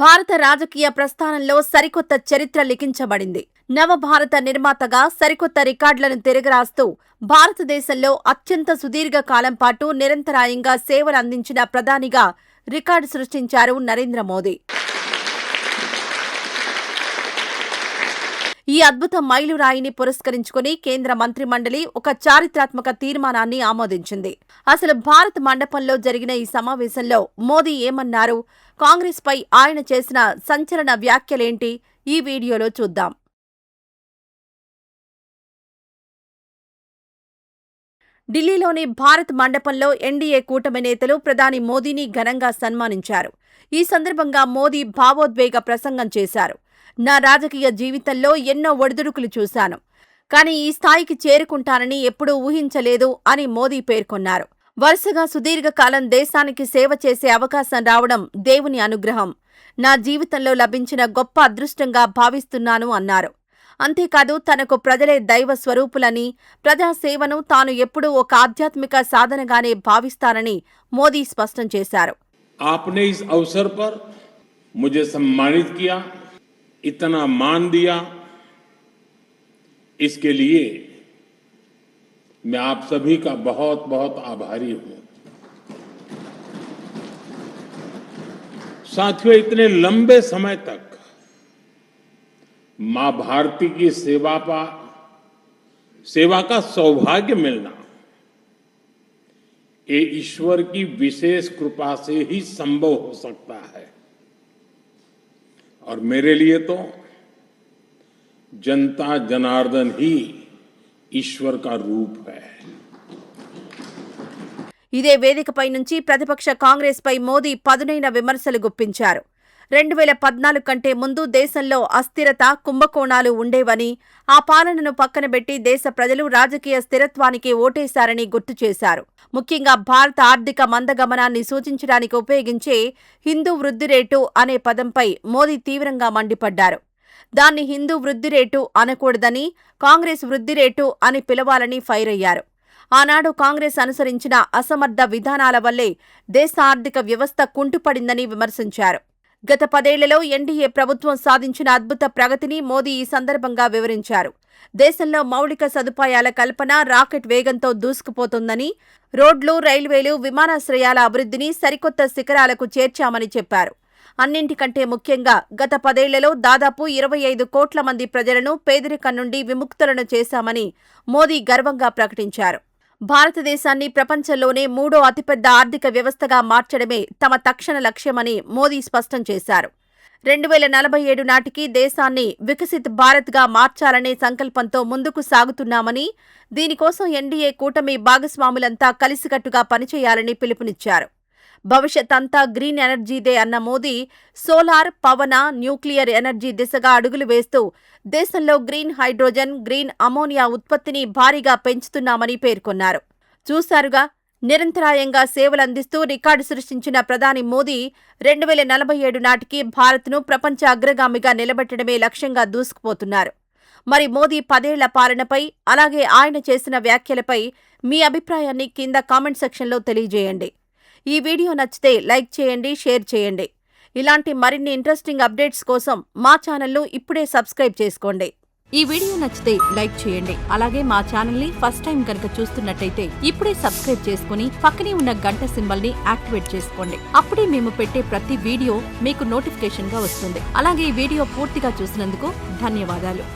భారత రాజకీయ ప్రస్థానంలో సరికొత్త చరిత్ర లిఖించబడింది. నవభారత నిర్మాతగా సరికొత్త రికార్డులను తిరగరాస్తూ భారతదేశంలో అత్యంత సుదీర్ఘ కాలం పాటు నిరంతరాయంగా సేవలు అందించిన ప్రధానిగా రికార్డు సృష్టించారు నరేంద్ర మోదీ. ఈ అద్భుత మైలురాయిని పురస్కరించుకుని కేంద్ర మంత్రిమండలి ఒక చారిత్రాత్మక తీర్మానాన్ని ఆమోదించింది. అసలు భారత్ మండపంలో జరిగిన ఈ సమావేశంలో మోదీ ఏమన్నారు, కాంగ్రెస్ పై ఆయన చేసిన సంచలన వ్యాఖ్యలేంటి, ఈ వీడియోలో చూద్దాం. ఢిల్లీలోని భారత్ మండపంలో ఎన్డీఏ కూటమి నేతలు ప్రధాని మోదీని ఘనంగా సన్మానించారు. ఈ సందర్భంగా మోదీ భావోద్వేగ ప్రసంగం చేశారు. నా రాజకీయ జీవితంలో ఎన్నో ఒడిదుడుకులు చూశాను, కానీ ఈ స్థాయికి చేరుకుంటానని ఎప్పుడూ ఊహించలేదు అని మోదీ పేర్కొన్నారు. వరుసగా సుదీర్ఘకాలం దేశానికి సేవ చేసే అవకాశం రావడం దేవుని అనుగ్రహం. నా జీవితంలో లభించిన గొప్ప అదృష్టంగా భావిస్తున్నాను అన్నారు. అంతేకాదు తనకు ప్రజలే దైవ స్వరూపులని, ప్రజాసేవను తాను ఎప్పుడూ ఒక ఆధ్యాత్మిక సాధనగానే భావిస్తానని మోదీ స్పష్టం చేశారు. आपने इस अवसर पर मुझे सम्मानित किया, इतना मान दिया, इसके लिए मैं आप सभी का बहुत बहुत आभारी हूं. साथियों, इतने लंबे समय तक मां भारती की सेवा का सौभाग्य मिलना ये ईश्वर की विशेष कृपा से ही संभव हो सकता है. और मेरे लिए तो जनता जनार्दन ही ईश्वर का रूप है. ఇదే వేదికపై నుంచి ప్రతిపక్ష కాంగ్రెస్ పై మోదీ పదునైన విమర్శలు గుప్పించారు. 2014 కంటే ముందు దేశంలో అస్థిరత, కుంభకోణాలు ఉండేవని, ఆ పాలనను పక్కనబెట్టి దేశ ప్రజలు రాజకీయ స్థిరత్వానికి ఓటేశారని గుర్తు చేశారు. ముఖ్యంగా భారత ఆర్థిక మందగమనాన్ని సూచించడానికి ఉపయోగించే హిందూ వృద్ధి రేటు అనే పదంపై మోదీ తీవ్రంగా మండిపడ్డారు. దాన్ని హిందూ వృద్ధి రేటు అనకూడదని, కాంగ్రెస్ వృద్ధి రేటు అని పిలవాలని ఫైర్ అయ్యారు. ఆనాడు కాంగ్రెస్ అనుసరించిన అసమర్థ విధానాల వల్లే దేశ ఆర్థిక వ్యవస్థ కుంటుపడిందని విమర్శించారు. గత 10 ఏళ్లలో ఎన్డీఏ ప్రభుత్వం సాధించిన అద్భుత ప్రగతిని మోదీ ఈ సందర్భంగా వివరించారు. దేశంలో మౌలిక సదుపాయాల కల్పన రాకెట్ వేగంతో దూసుకుపోతోందని, రోడ్లు, రైల్వేలు, విమానాశ్రయాల అభివృద్ధిని సరికొత్త శిఖరాలకు చేర్చామని చెప్పారు. అన్నింటికంటే ముఖ్యంగా గత 10 ఏళ్లలో దాదాపు 25 కోట్ల మంది ప్రజలను పేదరికం నుండి విముక్తులను చేశామని మోదీ గర్వంగా ప్రకటించారు. భారతదేశాన్ని ప్రపంచంలోనే 3వ అతిపెద్ద ఆర్థిక వ్యవస్థగా మార్చడమే తమ తక్షణ లక్ష్యమని మోదీ స్పష్టం చేశారు. 2047 నాటికి దేశాన్ని వికసిత్ భారత్గా మార్చాలనే సంకల్పంతో ముందుకు సాగుతున్నామని, దీనికోసం ఎన్డీఏ కూటమి భాగస్వాములంతా కలిసికట్టుగా పనిచేయాలని పిలుపునిచ్చారు. భవిష్యత్ అంతా గ్రీన్ ఎనర్జీదే అన్న మోదీ సోలార్, పవన, న్యూక్లియర్ ఎనర్జీ దిశగా అడుగులు వేస్తూ దేశంలో గ్రీన్ హైడ్రోజన్, గ్రీన్ అమోనియా ఉత్పత్తిని భారీగా పెంచుతున్నామని పేర్కొన్నారు. చూశారుగా, నిరంతరాయంగా సేవలందిస్తూ రికార్డు సృష్టించిన ప్రధాని మోదీ 2047 నాటికి భారత్ను ప్రపంచ అగ్రగామిగా నిలబెట్టడమే లక్ష్యంగా దూసుకుపోతున్నారు. మరి మోదీ 10 ఏళ్ల పాలనపై, అలాగే ఆయన చేసిన వ్యాఖ్యలపై మీ అభిప్రాయాన్ని కింద కామెంట్ సెక్షన్లో తెలియజేయండి. ఈ వీడియో నచ్చితే లైక్ చేయండి, షేర్ చేయండి. ఇలాంటి మరిన్ని ఇంట్రెస్టింగ్ అప్డేట్స్ కోసం మా ఛానల్ను ఇప్పుడే సబ్స్క్రైబ్ చేసుకోండి. ఈ వీడియో నచ్చితే లైక్ చేయండి. అలాగే మా ఛానల్ని ఫస్ట్ టైం కనుక చూస్తున్నట్టయితే ఇప్పుడే సబ్స్క్రైబ్ చేసుకుని పక్కనే ఉన్న గంట సింబల్ని యాక్టివేట్ చేసుకోండి. అప్పుడే మేము పెట్టే ప్రతి వీడియో మీకు నోటిఫికేషన్గా వస్తుంది. అలాగే ఈ వీడియో పూర్తిగా చూసినందుకు ధన్యవాదాలు.